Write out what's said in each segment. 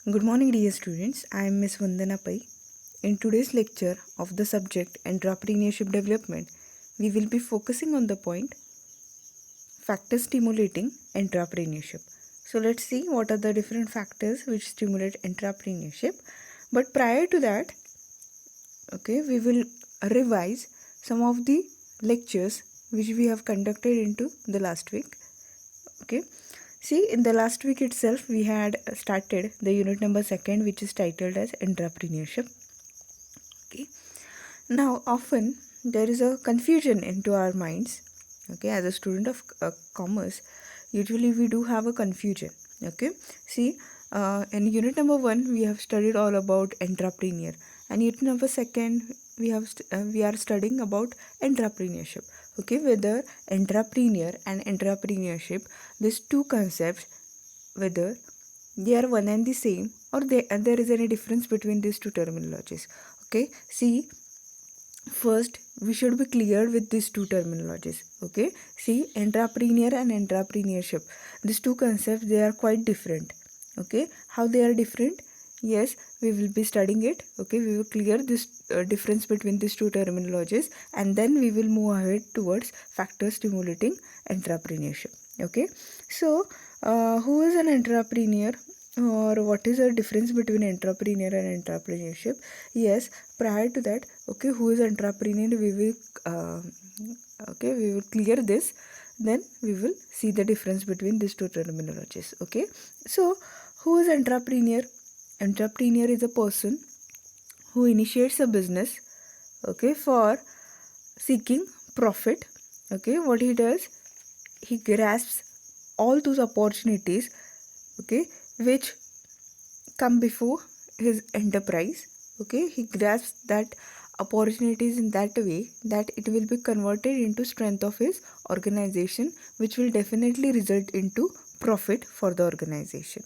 Good morning, dear students. I am Miss Vandana Pai. In today's lecture of the subject Entrepreneurship Development, we will be focusing on the point factors stimulating entrepreneurship. So let's see what are the different factors which stimulate entrepreneurship. But prior to that, we will revise some of the lectures which we have conducted into the last week. Okay. See, in the last week itself, we had started the unit number 2, which is titled as Entrepreneurship. Okay. Now, often there is a confusion into our minds. Okay, as a student of commerce, usually we do have a confusion. Okay, see, in unit number 1, we have studied all about entrepreneur, and unit number 2, we are studying about entrepreneurship. Okay, whether entrepreneur and entrepreneurship, these two concepts, whether they are one and the same, or there is any difference between these two terminologies. Okay, see, first we should be clear with these two terminologies. Okay, see, entrepreneur and entrepreneurship, these two concepts, they are quite different. Okay, how they are different? Yes, we will be studying it. Okay, we will clear this difference between these two terminologies, and then we will move ahead towards factors stimulating entrepreneurship. Okay, so who is an entrepreneur, or what is the difference between entrepreneur and entrepreneurship? Yes, prior to that, okay, who is entrepreneur, we will clear this, then we will see the difference between these two terminologies. Okay, so who is entrepreneur? Entrepreneur is a person who initiates a business, okay, for seeking profit. Okay, what he does, he grasps all those opportunities, okay, which come before his enterprise. Okay, he grasps that opportunities in that way that it will be converted into strength of his organization, which will definitely result into profit for the organization.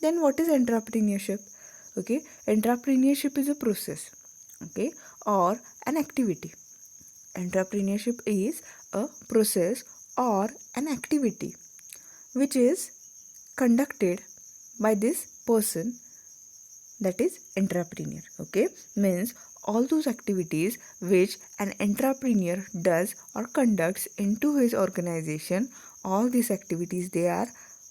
Then what is entrepreneurship? Okay, entrepreneurship is a process, okay, or an activity. Entrepreneurship is a process or an activity which is conducted by this person, that is entrepreneur. Okay, means all those activities which an entrepreneur does or conducts into his organization, all these activities, they are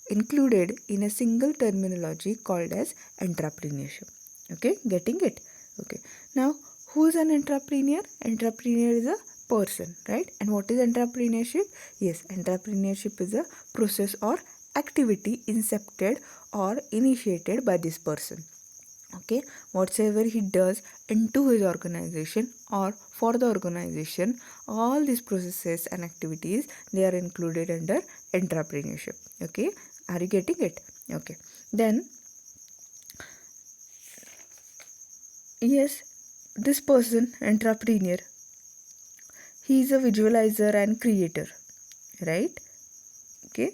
included in a single terminology called as entrepreneurship. Okay, getting it? Okay, now who is an entrepreneur? Entrepreneur is a person, right? And what is entrepreneurship? Yes, entrepreneurship is a process or activity incepted or initiated by this person. Okay, whatsoever he does into his organization or for the organization, all these processes and activities, they are included under entrepreneurship. Okay, are you getting it? Okay, then yes, this person, entrepreneur, he is a visualizer and creator, right? Okay,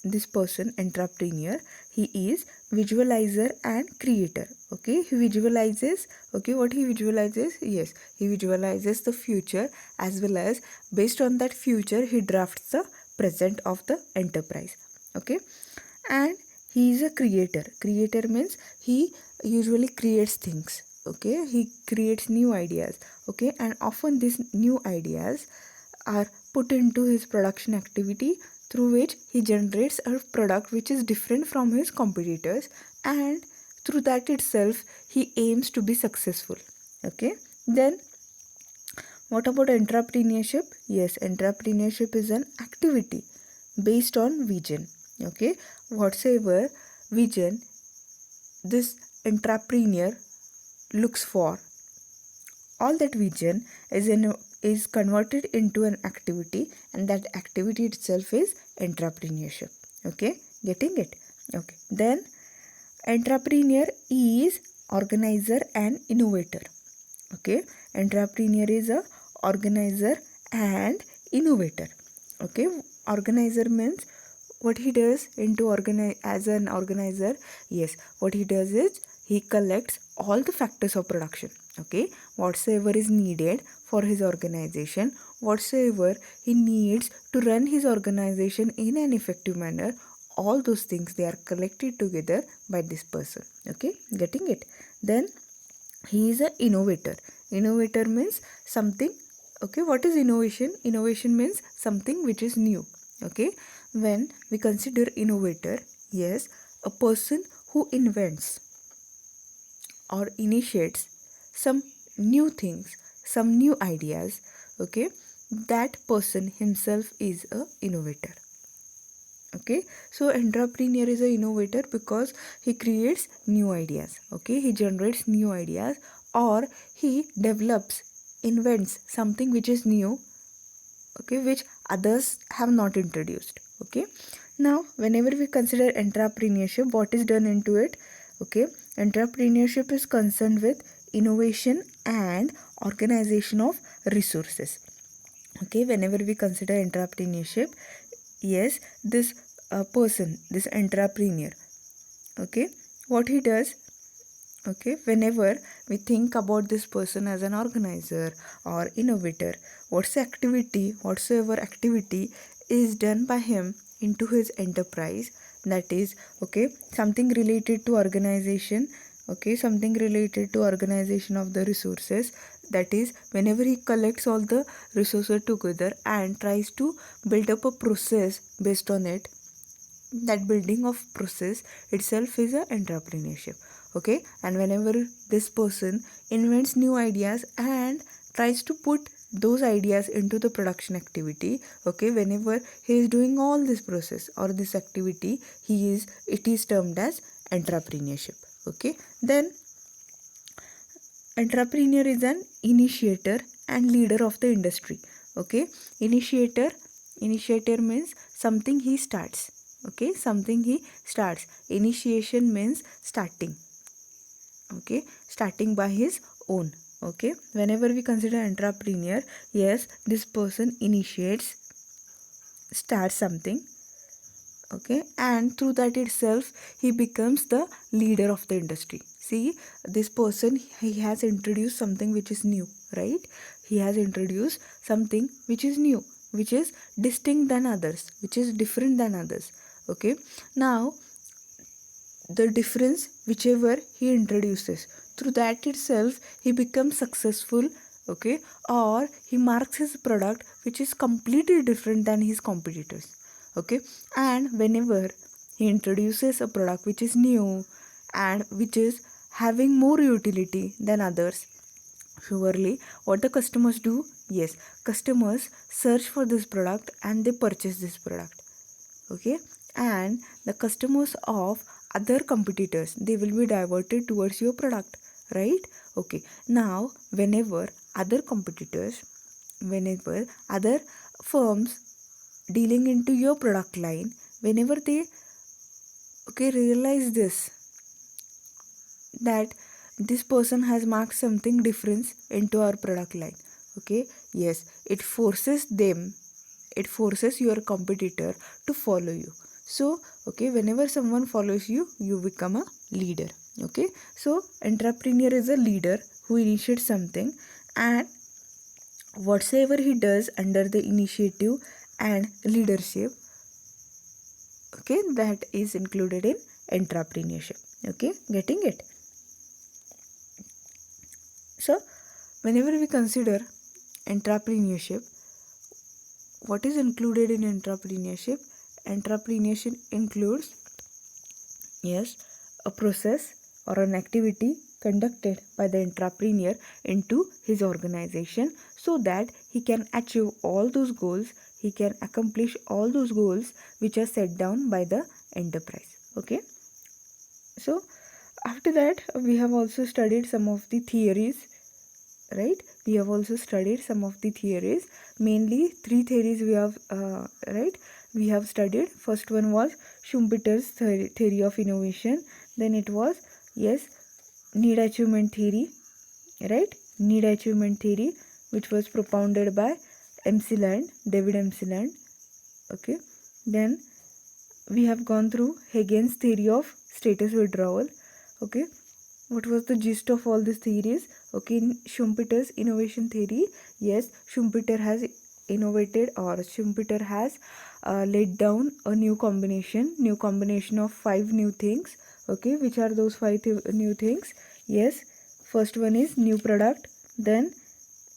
this person, entrepreneur, he is visualizer and creator. Okay, he visualizes, okay, what he visualizes? Yes, he visualizes the future, as well as based on that future he drafts the present of the enterprise. Okay, and he is a creator. Creator means he usually creates things. Okay, he creates new ideas. Okay, and often these new ideas are put into his production activity, through which he generates a product which is different from his competitors, and through that itself he aims to be successful. Okay, then what about entrepreneurship? Yes, entrepreneurship is an activity based on vision. Okay, whatsoever vision this entrepreneur looks for, all that vision is converted into an activity, and that activity itself is entrepreneurship. Okay, getting it? Okay, then entrepreneur is organizer and innovator. Okay, entrepreneur is a organizer and innovator. Okay, organizer means what he does into as an organizer. Yes, what he does is he collects all the factors of production. Okay, whatsoever is needed for his organization, whatsoever he needs to run his organization in an effective manner, all those things, they are collected together by this person. Okay, getting it? Then he is an innovator. Innovator means something. Okay, what is innovation? Innovation means something which is new. Okay, when we consider innovator, yes, a person who invents or initiates some new things, some new ideas. Okay, that person himself is a innovator. Okay, so entrepreneur is an innovator because he creates new ideas. Okay, he generates new ideas, or he develops, invents something which is new, okay, which others have not introduced. Okay, now whenever we consider entrepreneurship, what is done into it? Okay, entrepreneurship is concerned with innovation and organization of resources. Okay, whenever we consider entrepreneurship, yes, this person, this entrepreneur, okay, what he does, okay, whenever we think about this person as an organizer or innovator, whatsoever activity is done by him into his enterprise, that is, okay, something related to organization, okay, something related to organization of the resources, that is, whenever he collects all the resources together and tries to build up a process based on it, that building of process itself is a entrepreneurship. Okay, and whenever this person invents new ideas and tries to put those ideas into the production activity, okay, whenever he is doing all this process or this activity, it is termed as entrepreneurship. Okay, then entrepreneur is an initiator and leader of the industry. Okay, initiator means something he starts. Okay, something he starts. Initiation means starting. Okay, starting by his own. Okay, whenever we consider entrepreneur, yes, this person initiates, starts something. Okay, and through that itself he becomes the leader of the industry. See, this person, he has introduced something which is new, right? He has introduced something which is new, which is distinct than others, which is different than others. Okay, now the difference whichever he introduces, through that itself he becomes successful. Okay, or he marks his product which is completely different than his competitors. Okay, and whenever he introduces a product which is new and which is having more utility than others, surely what the customers do? Yes, customers search for this product and they purchase this product. Okay, and the customers of other competitors, they will be diverted towards your product, right? Okay, now whenever other firms dealing into your product line, whenever they, okay, realize this, that this person has marked something different into our product line, okay, yes, it forces your competitor to follow you. So, okay, whenever someone follows you, you become a leader. Okay, so entrepreneur is a leader who initiates something, and whatsoever he does under the initiative and leadership, okay, that is included in entrepreneurship. Okay, getting it? So whenever we consider entrepreneurship, what is included in entrepreneurship? Entrepreneurship includes, yes, a process or an activity conducted by the entrepreneur into his organization so that he can achieve all those goals, he can accomplish all those goals which are set down by the enterprise. Okay, so after that we have also studied some of the theories, right? We have also studied some of the theories, mainly three theories we have, right? We have studied. First one was Schumpeter's theory of innovation. Then it was, yes, need achievement theory, right? Need achievement theory, which was propounded by David Emsland. Okay, then we have gone through Hagen's theory of status withdrawal. Okay, what was the gist of all these theories? Okay, in Schumpeter's innovation theory, yes, Schumpeter has innovated, or Schumpeter has laid down a new combination of 5 new things. Okay, which are those 5 new things? Yes, first one is new product, then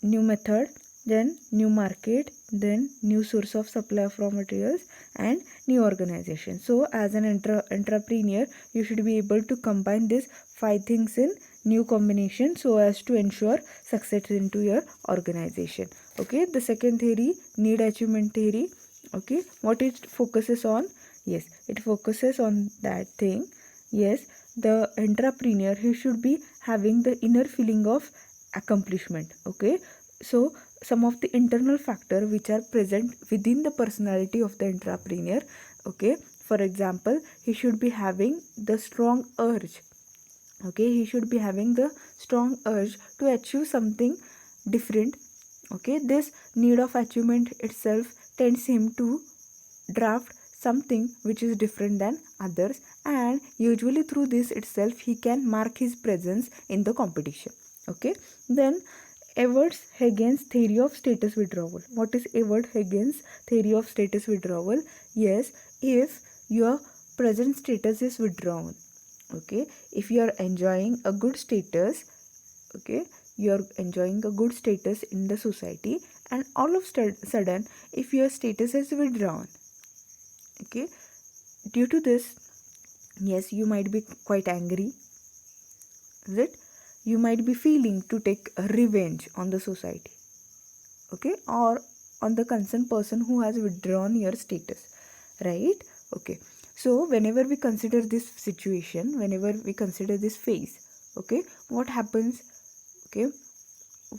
new method, then new market, then new source of supply of raw materials, and new organization. So as an entrepreneur, you should be able to combine these 5 things in new combination so as to ensure success into your organization. Okay, the second theory, need achievement theory. Okay, what it focuses on? Yes, it focuses on that thing. Yes, the entrepreneur, he should be having the inner feeling of accomplishment. Okay, so some of the internal factors which are present within the personality of the entrepreneur. Okay, for example, he should be having the strong urge. Okay, he should be having the strong urge to achieve something different. Okay, this need of achievement itself tends him to draft something which is different than others, and usually through this itself he can mark his presence in the competition. Okay, then Edwards Higgins theory of status withdrawal. What is Edward Higgins theory of status withdrawal? Yes, if your present status is withdrawn, okay, if you are enjoying a good status, okay, you are enjoying a good status in the society, and all of sudden if your status is withdrawn, okay, due to this, yes, you might be quite angry, is it? You might be feeling to take revenge on the society, okay, or on the concerned person who has withdrawn your status, right? Okay, so whenever we consider this situation, whenever we consider this phase, okay, what happens? Okay,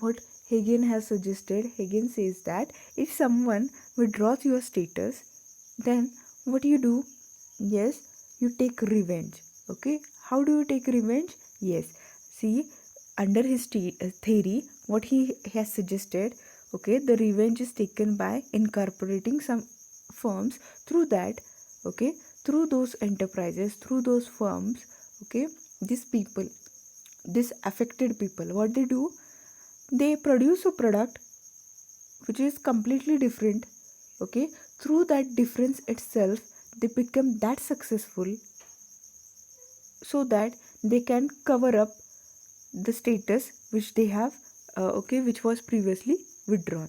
what Higgins has suggested, Higgins says that if someone withdraws your status, then what you do? Yes, you take revenge. Okay, how do you take revenge? Yes, see, under his theory, what he has suggested, okay, the revenge is taken by incorporating some firms through that, okay, through those enterprises, through those firms, okay, these people, these affected people, what they do? They produce a product which is completely different. Okay, through that difference itself they become that successful so that they can cover up the status which they have, okay, which was previously withdrawn.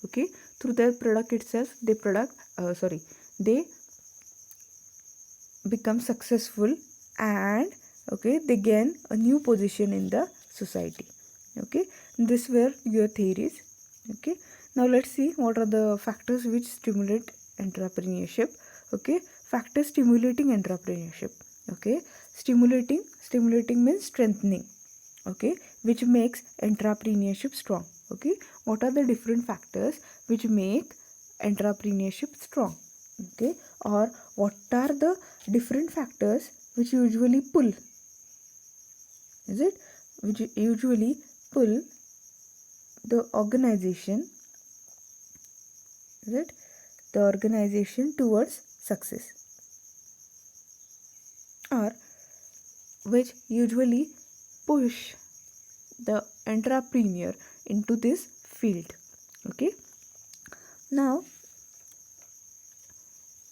Okay, through their product itself they become successful, and okay, they gain a new position in the society. Okay, this were your theories. Okay, now let's see what are the factors which stimulate entrepreneurship. Okay, factors stimulating entrepreneurship. Okay, stimulating means strengthening. Okay, which makes entrepreneurship strong. Okay, what are the different factors which make entrepreneurship strong? Okay, or what are the different factors which usually pull, is it, which usually pull the organization, is it, the organization towards success, or which usually push the entrepreneur into this field. Okay, now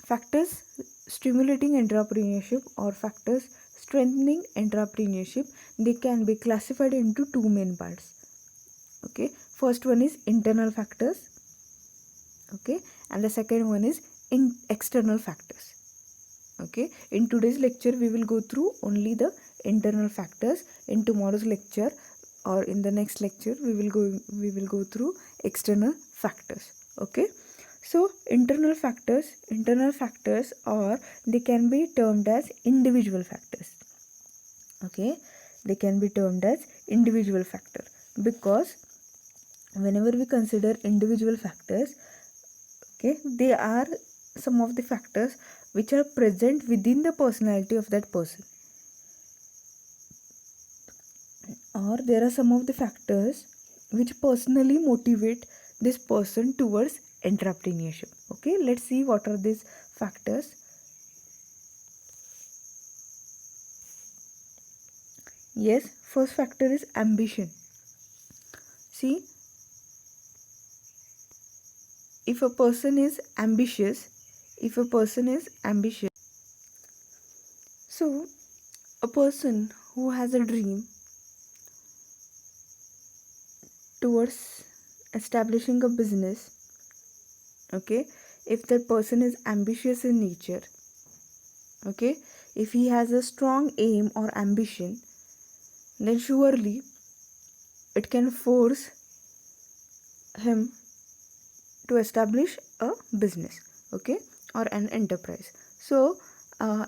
factors stimulating entrepreneurship or factors strengthening entrepreneurship, they can be classified into two main parts. Okay, first one is internal factors, okay, and the second one is external factors. Okay, in today's lecture we will go through only the internal factors. In tomorrow's lecture or in the next lecture we will go through external factors. Okay, so internal factors, or they can be termed as individual factors. Okay, they can be termed as individual factor, because whenever we consider individual factors, okay, they are some of the factors which are present within the personality of that person, or there are some of the factors which personally motivate this person towards entrepreneurship. Okay, let's see what are these factors. Yes, first factor is ambition. See, if a person is ambitious, if a person is ambitious. So a person who has a dream towards establishing a business, okay, if that person is ambitious in nature, okay, if he has a strong aim or ambition, then surely it can force him to establish a business, okay, or an enterprise. So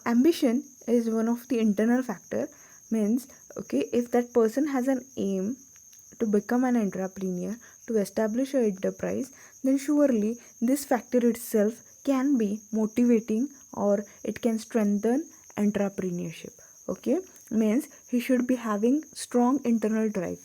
ambition is one of the internal factor, means, okay, if that person has an aim to become an entrepreneur, to establish an enterprise, then surely this factor itself can be motivating, or it can strengthen entrepreneurship. Okay, means he should be having strong internal drive,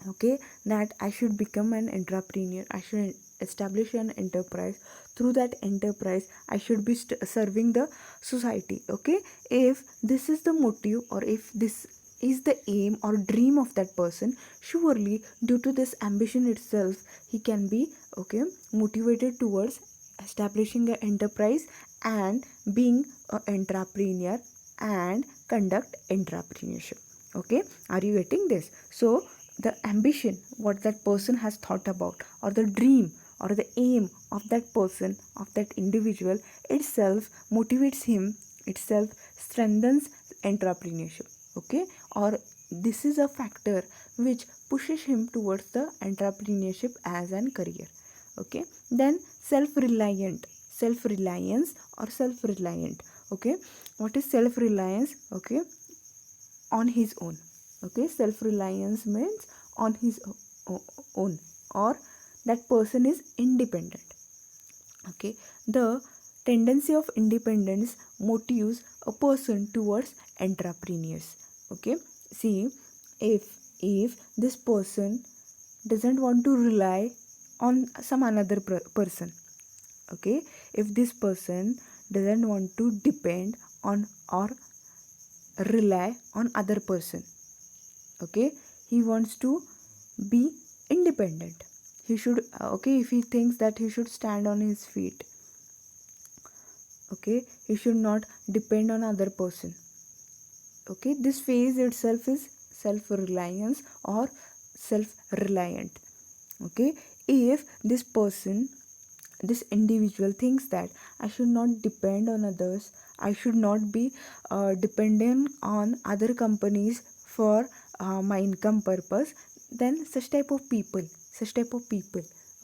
okay, that I should become an entrepreneur, I should establish an enterprise. Through that enterprise I should be serving the society. Okay, if this is the motive, or if this is the aim or dream of that person, surely due to this ambition itself he can be, okay, motivated towards establishing an enterprise and being an entrepreneur and conduct entrepreneurship. Okay, are you getting this? So the ambition what that person has thought about, or the dream or the aim of that person, of that individual itself motivates him, itself strengthens entrepreneurship. Okay, or this is a factor which pushes him towards the entrepreneurship as an career. Okay, then self reliance or self-reliant. Okay, what is self-reliance? Okay, on his own. Okay, self-reliance means on his own, or that person is independent. Okay, the tendency of independence motives a person towards entrepreneurs. Okay, see, if this person doesn't want to rely on some another person, okay, if this person doesn't want to depend on or rely on other person, okay, he wants to be independent, he should, okay, if he thinks that he should stand on his feet, okay, he should not depend on other person. Okay, this phase itself is self reliance or self reliant. Okay, if this person, this individual thinks that I should not depend on others, I should not be dependent on other companies for my income purpose, then such type of people,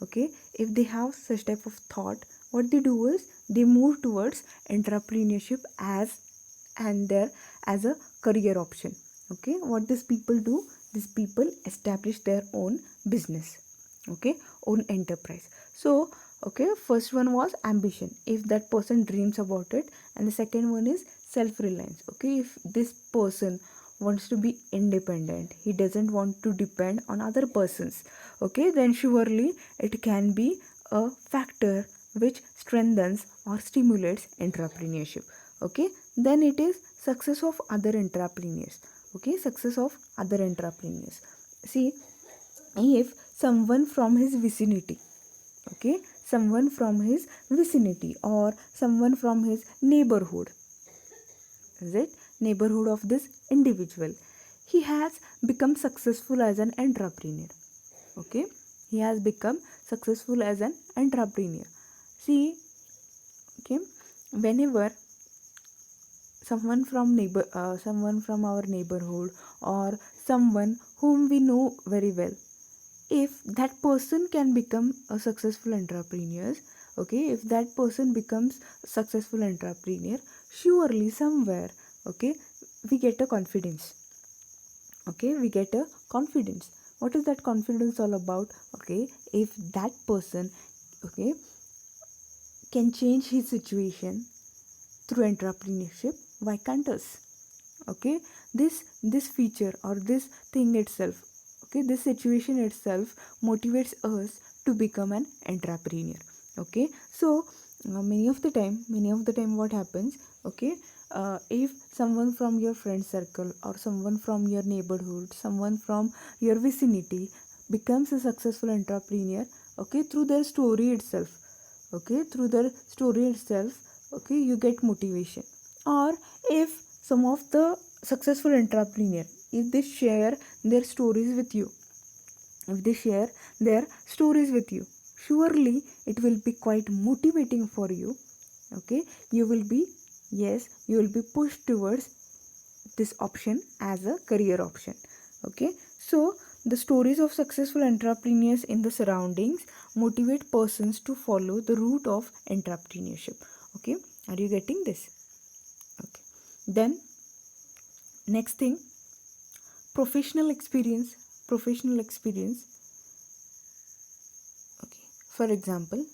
okay, if they have such type of thought, what they do is they move towards entrepreneurship and there as a career option. Okay, what these people do, these people establish their own business, okay, own enterprise. So okay, first one was ambition, if that person dreams about it, and the second one is self reliance. Okay, if this person wants to be independent, he doesn't want to depend on other persons, okay, then surely it can be a factor which strengthens or stimulates entrepreneurship. Okay, then it is success of other entrepreneurs. Okay, success of other entrepreneurs. See, if someone from his vicinity, okay, someone from his vicinity or someone from his neighborhood, is it neighborhood of this individual, he has become successful as an entrepreneur. Okay, he has become successful as an entrepreneur. See, okay, whenever someone from our neighborhood or someone whom we know very well, if that person can become a successful entrepreneur, okay, if that person becomes successful entrepreneur, surely somewhere, okay, we get a confidence. Okay, we get a confidence. What is that confidence all about? Okay, if that person, okay, can change his situation through entrepreneurship, why can't us? Okay, this feature or this thing itself, okay, this situation itself motivates us to become an entrepreneur. Okay, so many of the time what happens, okay, if someone from your friend circle or someone from your neighborhood, someone from your vicinity becomes a successful entrepreneur, okay, through their story itself, okay, through the story itself, okay, you get motivation. Or if some of the successful entrepreneur, if they share their stories with you, if they share their stories with you, surely it will be quite motivating for you. Okay, you will be, yes, you will be pushed towards this option as a career option. Okay, so the stories of successful entrepreneurs in the surroundings motivate persons to follow the route of entrepreneurship. Okay, are you getting this? Okay, then next thing, professional experience. Professional experience. Okay, for example,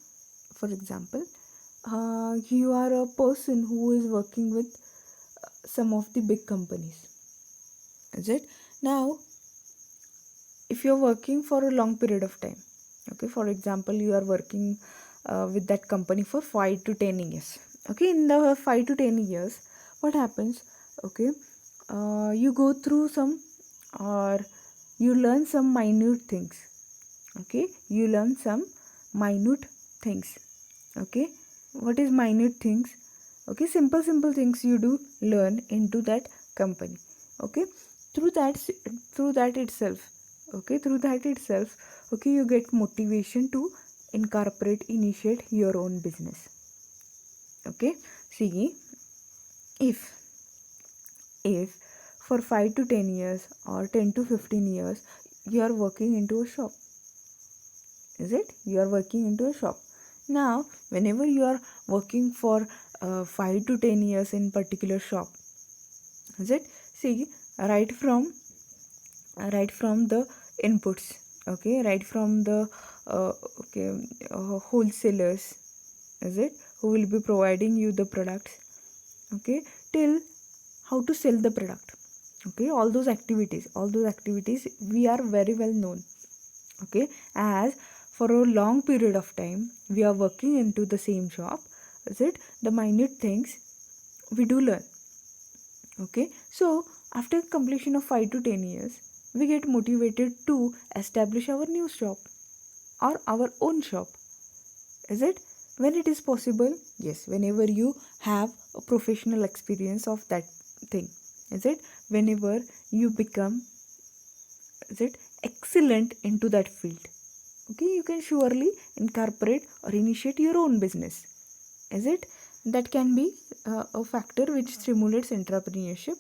you are a person who is working with some of the big companies, is it? Now if you're working for a long period of time, okay, for example, you are working with that company for 5 to 10 years. Okay, in the 5 to 10 years, what happens? Okay, you go through some, or you learn some minute things. Okay, you learn some minute things. Okay, what is minute things? Okay, simple things you do learn into that company. Okay, through that through that itself, okay, through that itself, okay, you get motivation to initiate your own business. Okay, see, if for 5 to 10 years or 10 to 15 years you are working into a shop, is it? You are working into a shop. Now whenever you are working for 5 to 10 years in particular shop, is it? See, right from the inputs, okay, right from the uh, okay wholesalers, is it, who will be providing you the products, okay, till how to sell the product, okay, all those activities we are very well known. Okay, as for a long period of time we are working into the same shop, is it, the minute things we do learn. Okay, so after completion of 5 to 10 years, we get motivated to establish our new shop or our own shop. Is it? When it is possible? Yes, whenever you have a professional experience of that thing. Is it? Whenever you become, is it, excellent into that field. Okay, you can surely incorporate or initiate your own business. Is it? That can be a factor which stimulates entrepreneurship.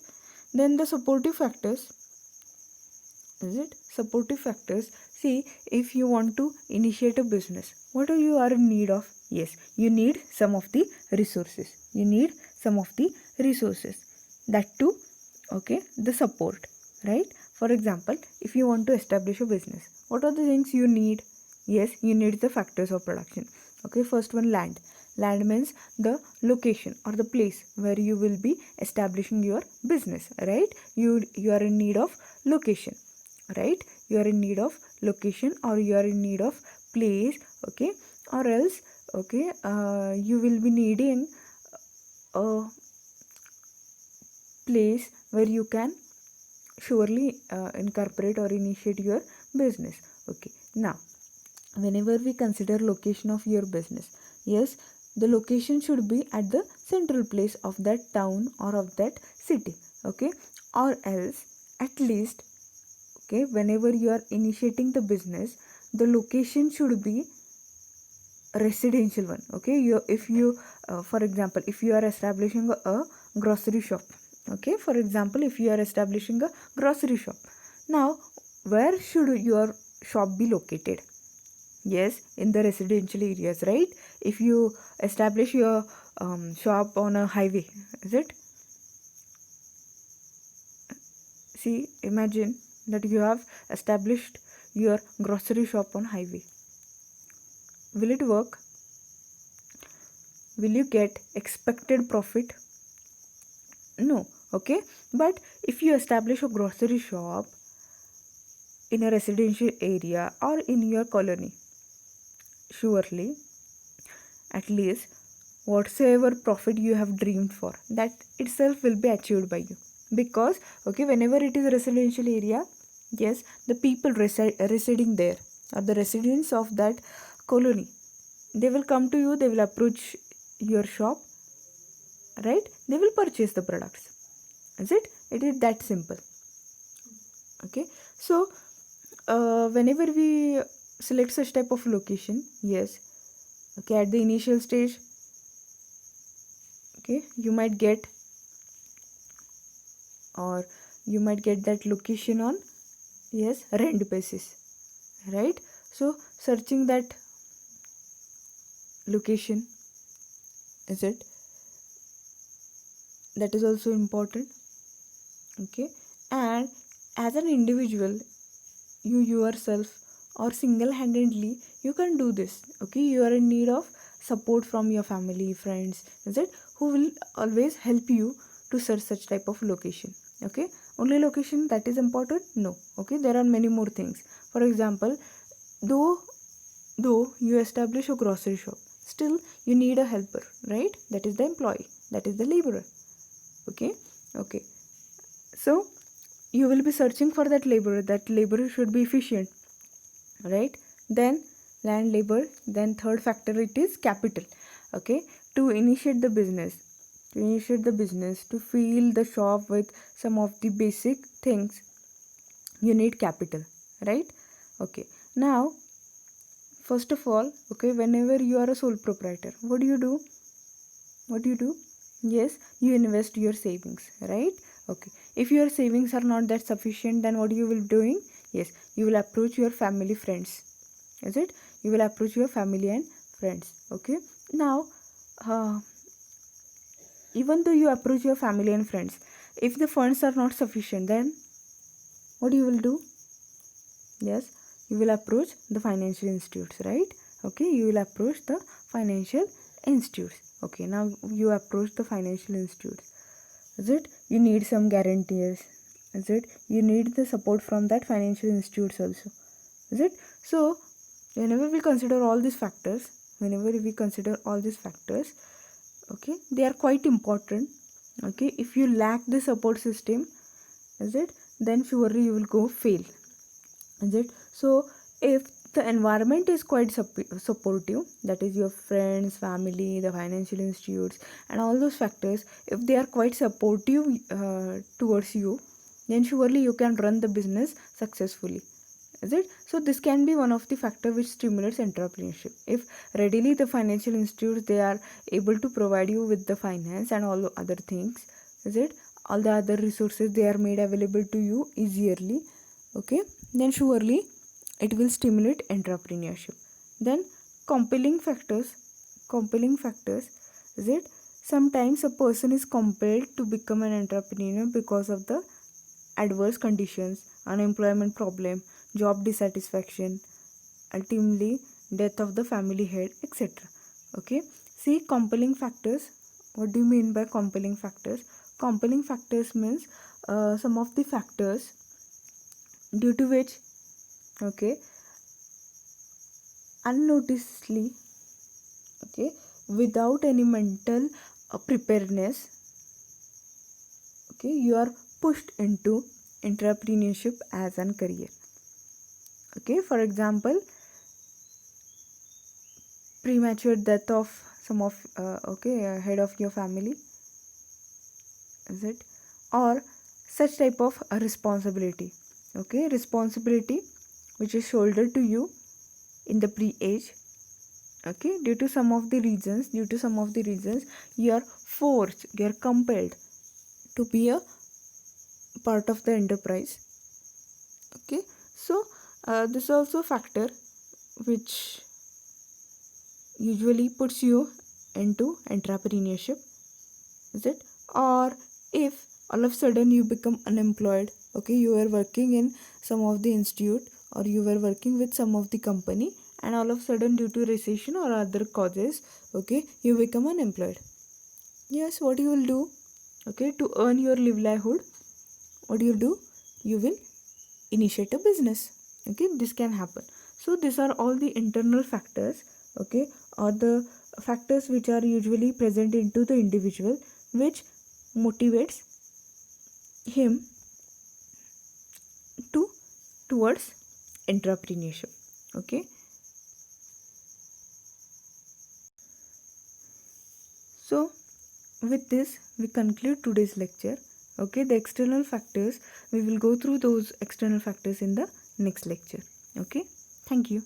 Then the supportive factors, is it, supportive factors. See, if you want to initiate a business, what are you are in need of? Yes, you need some of the resources, that too, okay, the support, right? For example, if you want to establish a business, what are the things you need? Yes, you need the factors of production. Okay, first one, land means the location or the place where you will be establishing your business, right? You are in need of location, right? You are in need of location, or you are in need of place. Okay, or else, okay, you will be needing a place where you can surely incorporate or initiate your business. Okay, now whenever we consider location of your business, yes, the location should be at the central place of that town or of that city. Okay, or else, at least, okay, whenever you are initiating the business, the location should be residential one. Okay, if you for example, if you are establishing a grocery shop, okay, for example, if you are establishing a grocery shop, now where should your shop be located? Yes, in the residential areas, right? If you establish your shop on a highway, is it? See, imagine that you have established your grocery shop on highway. Will it work? Will you get expected profit? No. Okay, but if you establish a grocery shop in a residential area or in your colony, surely, at least, whatsoever profit you have dreamed for, that itself will be achieved by you. Because, okay, whenever it is a residential area, yes, the people residing there, or the residents of that colony, They will come to you, they will approach your shop, right? They will purchase the products. Is it? It is that simple. Okay. So whenever we select such type of location, yes, okay, at the initial stage, okay, you might get that location on, yes, rent basis, right? So searching that location, is it, that is also important. Okay. And as an individual, you yourself or single-handedly, you can do this. Okay, you are in need of support from your family, friends, is it, who will always help you to search such type of location. Okay, only location that is important? No. Okay, there are many more things. For example, though you establish a grocery shop, still you need a helper, right? That is the employee, that is the laborer. Okay. So you will be searching for that laborer. That laborer should be efficient, right? Then land, labor. Then third factor, it is capital. Okay, to initiate the business, to fill the shop with some of the basic things, you need capital, right? Okay. Now, first of all, okay, whenever you are a sole proprietor, what do you do? Yes, you invest your savings, right? Okay, if your savings are not that sufficient, then what you will be doing? Yes, you will approach your family, friends, is it, you will approach your family and friends. Okay. Now even though you approach your family and friends, if the funds are not sufficient, then what you will do? Yes, you will approach the financial institutes, right? Okay, you will approach the financial institutes. Okay, now you approach the financial institutes, is it, you need some guarantees, is it, you need the support from that financial institutes also, is it. So whenever we consider all these factors, okay, they are quite important. Okay, if you lack the support system, is it, then surely you will go fail, is it. So if the environment is quite supportive, that is your friends, family, the financial institutes, and all those factors, if they are quite supportive towards you, then surely you can run the business successfully, is it. So this can be one of the factor which stimulates entrepreneurship. If readily the financial institutes, they are able to provide you with the finance and all the other things, is it, all the other resources, they are made available to you easily, okay, then surely it will stimulate entrepreneurship. Then compelling factors, is it, sometimes a person is compelled to become an entrepreneur because of the adverse conditions, unemployment problem, job dissatisfaction, ultimately death of the family head, etc. Okay, see, compelling factors, what do you mean by compelling factors? Compelling factors means some of the factors due to which, okay, unnoticedly, okay, without any mental preparedness, okay, you are pushed into entrepreneurship as a career. Okay, for example, premature death of some of head of your family, is it, or such type of responsibility, okay, responsibility which is shouldered to you in the pre-age, okay, due to some of the reasons, you are forced, you are compelled to be a part of the enterprise. Okay, so this is also a factor which usually puts you into entrepreneurship, is it. Or if all of a sudden you become unemployed, okay, you were working in some of the institute, or you were working with some of the company, and all of a sudden due to recession or other causes, okay, you become unemployed. Yes, what you will do? Okay, to earn your livelihood, what do? You will initiate a business. Okay, this can happen. So these are all the internal factors, okay, or the factors which are usually present into the individual, which motivates him towards entrepreneurship. Okay, So with this we conclude today's lecture. Okay, the external factors, we will go through those external factors in the next lecture. Okay, thank you.